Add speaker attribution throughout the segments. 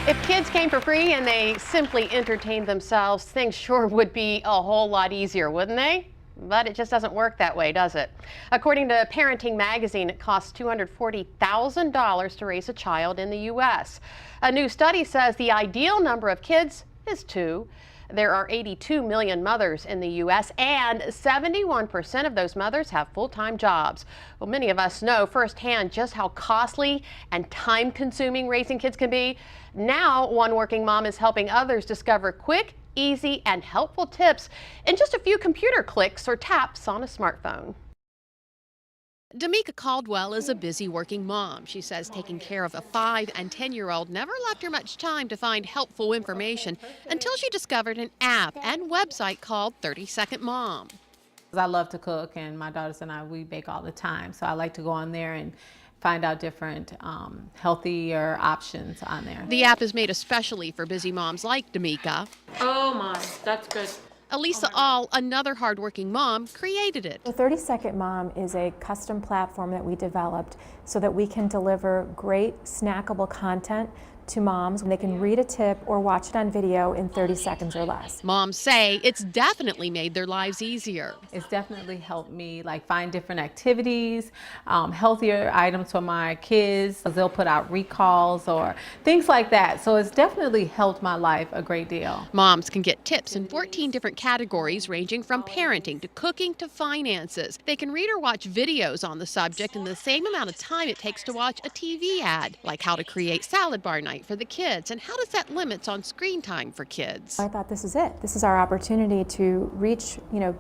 Speaker 1: If kids came for free and they simply entertained themselves, things sure would be a whole lot easier, wouldn't they? But it just doesn't work that way, does it? According to Parenting Magazine, it costs $240,000 to raise a child in the U.S. A new study says the ideal number of kids is 2. There are 82 million mothers in the U.S., and 71% of those mothers have full-time jobs. Well, many of us know firsthand just how costly and time-consuming raising kids can be. Now, one working mom is helping others discover quick, easy, and helpful tips in just a few computer clicks or taps on a smartphone. Demika Caldwell is a busy working mom. She says taking care of a 5- and 10-year-old never left her much time to find helpful information until she discovered an app and website called 30-Second Mom.
Speaker 2: I love to cook, and my daughters and I, we bake all the time. So I like to go on there and find out different healthier options on there.
Speaker 1: The app is made especially for busy moms like Demika.
Speaker 3: Oh my, that's good.
Speaker 1: Elisa All, another hardworking mom, created it.
Speaker 4: The 30-Second Mom is a custom platform that we developed so that we can deliver great snackable content to moms. They can read a tip or watch it on video in 30 seconds or less.
Speaker 1: Moms say it's definitely made their lives easier.
Speaker 2: It's definitely helped me find different activities, healthier items for my kids. They'll put out recalls or things like that. So it's definitely helped my life a great deal.
Speaker 1: Moms can get tips in 14 different categories ranging from parenting to cooking to finances. They can read or watch videos on the subject in the same amount of time it takes to watch a TV ad, like how to create salad bar night for the kids and how to set limits on screen time for kids.
Speaker 4: I thought this is it. This is our opportunity to reach,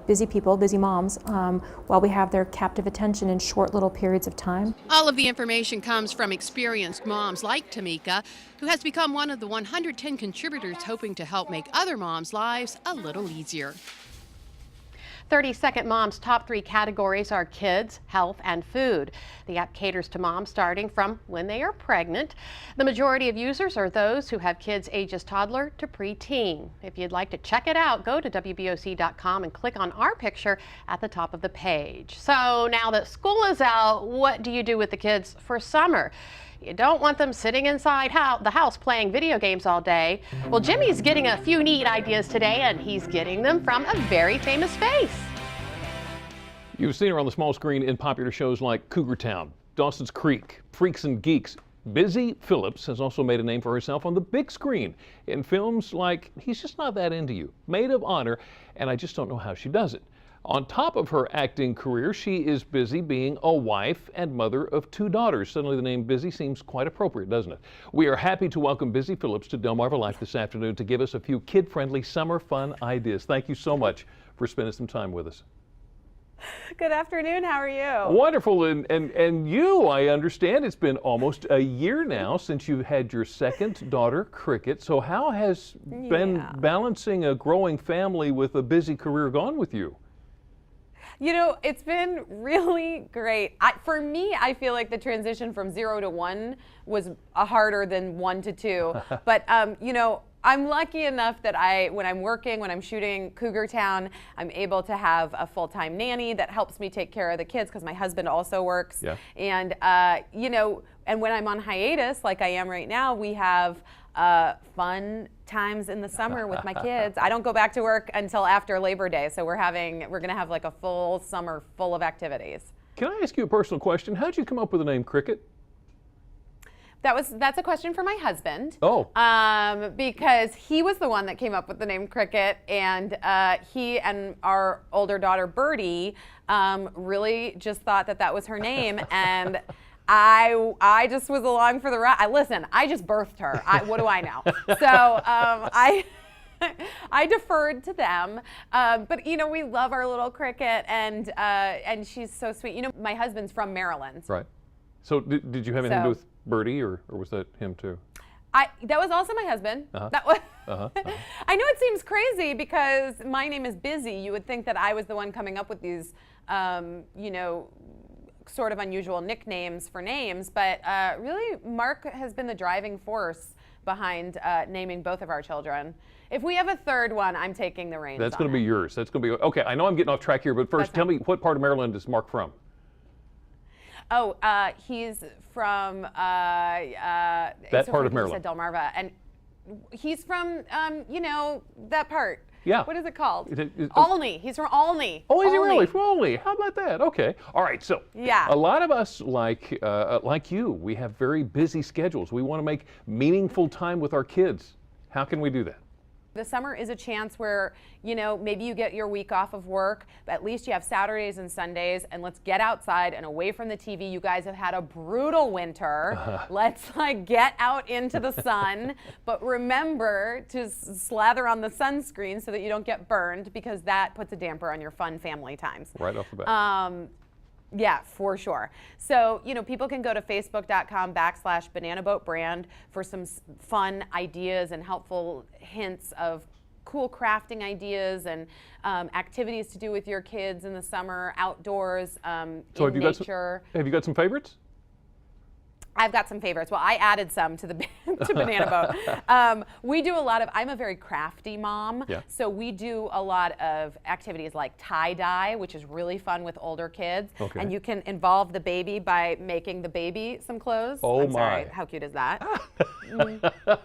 Speaker 4: busy people, busy moms, while we have their captive attention in short little periods of time.
Speaker 1: All of the information comes from experienced moms like Demika, who has become one of the 110 contributors hoping to help make other moms' lives a little easier. 30-Second Mom's top 3 categories are kids, health, and food. The app caters to moms starting from when they are pregnant. The majority of users are those who have kids ages toddler to preteen. If you'd like to check it out, go to WBOC.com and click on our picture at the top of the page. So now that school is out, what do you do with the kids for summer? You don't want them sitting inside the house playing video games all day. Well, Jimmy's getting a few neat ideas today, and he's getting them from a very famous face.
Speaker 5: You've seen her on the small screen in popular shows like Cougar Town, Dawson's Creek, Freaks and Geeks. Busy Phillips has also made a name for herself on the big screen in films like He's Just Not That Into You, Maid of Honor, and I Just Don't Know How She Does It. On top of her acting career, she is busy being a wife and mother of 2 daughters. Suddenly the name Busy seems quite appropriate, doesn't it? We are happy to welcome Busy Phillips to Delmarva Life this afternoon to give us a few kid-friendly summer fun ideas. Thank you so much for spending some time with us.
Speaker 6: Good afternoon, how are you?
Speaker 5: Wonderful, and you, I understand, it's been almost a year now since you had your second daughter, Cricket. So how has been balancing a growing family with a busy career gone with you?
Speaker 6: It's been really great. For me, I feel like the transition from 0 to 1 was harder than 1 to 2. But, I'm lucky enough that when I'm working, when I'm shooting Cougar Town, I'm able to have a full-time nanny that helps me take care of the kids because my husband also works.
Speaker 5: Yeah.
Speaker 6: And, and when I'm on hiatus, like I am right now, we have fun times in the summer with my kids. I don't go back to work until after Labor Day, so we're gonna have like a full summer full of activities.
Speaker 5: Can I ask you a personal question? How'd you come up with the name Cricket?
Speaker 6: That's a question for my husband.
Speaker 5: Oh.
Speaker 6: Because he was the one that came up with the name Cricket, and he and our older daughter Birdie really just thought that was her name, and I just was along for the ride. Listen, I just birthed her. What do I know? So I deferred to them, but we love our little Cricket, and she's so sweet. My husband's from Maryland.
Speaker 5: Right. So did you have anything to do with Birdie, or was that him too?
Speaker 6: That was also my husband. That was. I know it seems crazy because my name is Busy. You would think that I was the one coming up with these, sort of unusual nicknames for names, but really Mark has been the driving force behind naming both of our children. If we have a third one, I'm taking the reins.
Speaker 5: That's going to be yours. That's going to be okay. I know I'm getting off track here, but first, tell me, what part of Maryland is Mark from?
Speaker 6: Oh, he's from
Speaker 5: that part of Maryland.
Speaker 6: Delmarva, and He's from, you know, that part.
Speaker 5: Yeah.
Speaker 6: What is it called?
Speaker 5: It-
Speaker 6: Olney. He's from Olney.
Speaker 5: Oh, is he
Speaker 6: Olney.
Speaker 5: really? From Olney. How about that? Okay. All right. So,
Speaker 6: Yeah.
Speaker 5: a lot of us, like you, we have very busy schedules. We want to make meaningful time with our kids. How can we do that?
Speaker 6: The summer is a chance where, you know, maybe you get your week off of work, but at least you have Saturdays and Sundays, and let's get outside and away from the TV. You guys have had a brutal winter. Let's like get out into the sun, but remember to slather on the sunscreen so that you don't get burned, because that puts a damper on your fun family times.
Speaker 5: Right off the bat.
Speaker 6: Yeah, for sure. So, you know, people can go to facebook.com/bananaboatbrand for some fun ideas and helpful hints of cool crafting ideas and activities to do with your kids in the summer, outdoors, in nature.
Speaker 5: Have you got some favorites?
Speaker 6: I've got some favorites. Well, I added some to the to Banana Boat. We do a lot of, I'm a very crafty mom,
Speaker 5: Yeah.
Speaker 6: so we do a lot of activities like tie-dye, which is really fun with older kids.
Speaker 5: Okay.
Speaker 6: And you can involve the baby by making the baby some clothes.
Speaker 5: Oh,
Speaker 6: I'm sorry,
Speaker 5: my.
Speaker 6: how cute is that?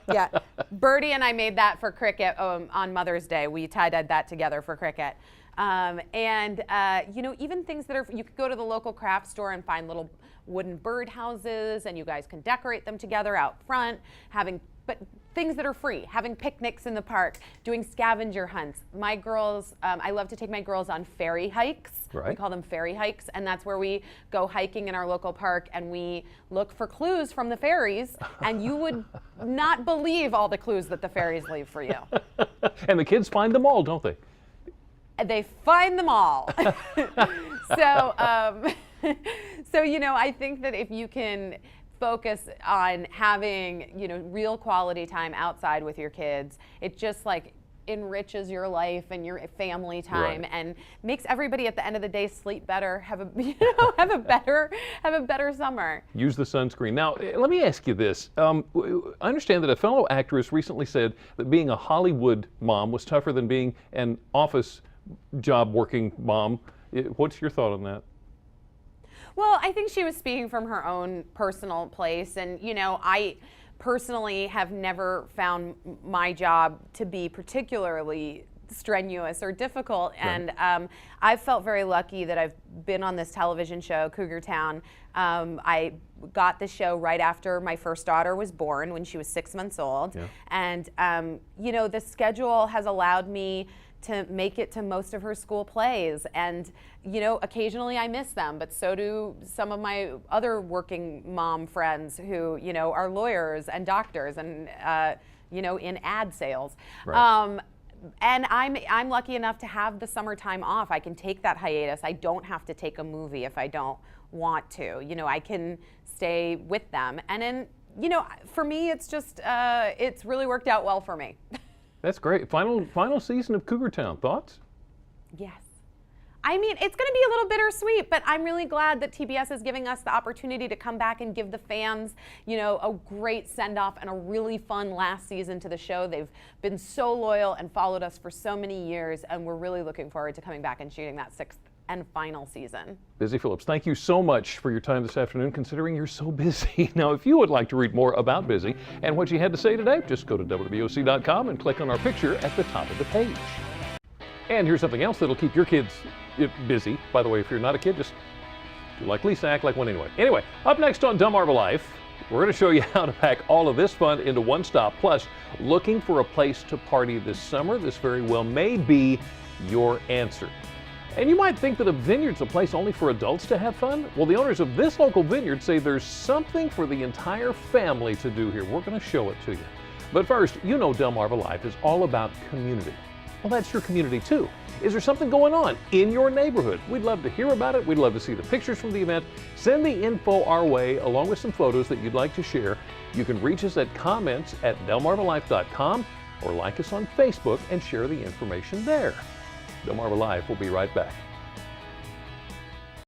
Speaker 6: Yeah. Birdie and I made that for Cricket on Mother's Day. We tie-dyed that together for Cricket. You know, even things that are, you could go to the local craft store and find little wooden bird houses, and you guys can decorate them together out front, but things that are free, having picnics in the park, doing scavenger hunts. My girls, I love to take my girls on ferry hikes.
Speaker 5: Right.
Speaker 6: We call them ferry hikes, and that's where we go hiking in our local park and we look for clues from the ferries, and you would not believe all the clues that the ferries leave for you.
Speaker 5: And the kids find them all, don't they?
Speaker 6: They find them all. So, you know, I think that if you can focus on having, you know, real quality time outside with your kids, it just like enriches your life and your family time,
Speaker 5: Right.
Speaker 6: and makes everybody at the end of the day sleep better, have a better summer.
Speaker 5: Use the sunscreen. Now, let me ask you this. I understand that a fellow actress recently said that being a Hollywood mom was tougher than being an office job working mom. What's your thought on that?
Speaker 6: Well, I think she was speaking from her own personal place. And, you know, I personally have never found my job to be particularly strenuous or difficult.
Speaker 5: Right.
Speaker 6: And I've felt very lucky that I've been on this television show, Cougar Town. I got the show right after my first daughter was born, when she was 6 months old.
Speaker 5: Yeah.
Speaker 6: And, you know, the schedule has allowed me to make it to most of her school plays. And, you know, occasionally I miss them, but so do some of my other working mom friends who, you know, are lawyers and doctors and, you know, in ad sales.
Speaker 5: Right.
Speaker 6: And I'm lucky enough to have the summertime off. I can take that hiatus. I don't have to take a movie if I don't want to. You know, I can stay with them. And then, you know, for me, it's just, it's really worked out well for me.
Speaker 5: That's great. Final season of Cougar Town. Thoughts?
Speaker 6: Yes. I mean, it's going to be a little bittersweet, but I'm really glad that TBS is giving us the opportunity to come back and give the fans, you know, a great send-off and a really fun last season to the show. They've been so loyal and followed us for so many years, and we're really looking forward to coming back and shooting that 6th and final season.
Speaker 5: Busy Phillips, thank you so much for your time this afternoon, considering you're so busy. Now, if you would like to read more about Busy and what she had to say today, just go to WBOC.com and click on our picture at the top of the page. And here's something else that'll keep your kids busy. By the way, if you're not a kid, just do like Lisa, act like one anyway. Anyway, up next on Delmarva Life, we're going to show you how to pack all of this fun into one stop. Plus, looking for a place to party this summer? This very well may be your answer. And you might think that a vineyard's a place only for adults to have fun. Well, the owners of this local vineyard say there's something for the entire family to do here. We're going to show it to you. But first, you know Delmarva Life is all about community. Well, that's your community too. Is there something going on in your neighborhood? We'd love to hear about it. We'd love to see the pictures from the event. Send the info our way along with some photos that you'd like to share. You can reach us at comments@delmarvalife.com or like us on Facebook and share the information there. Delmarva Life will be right back.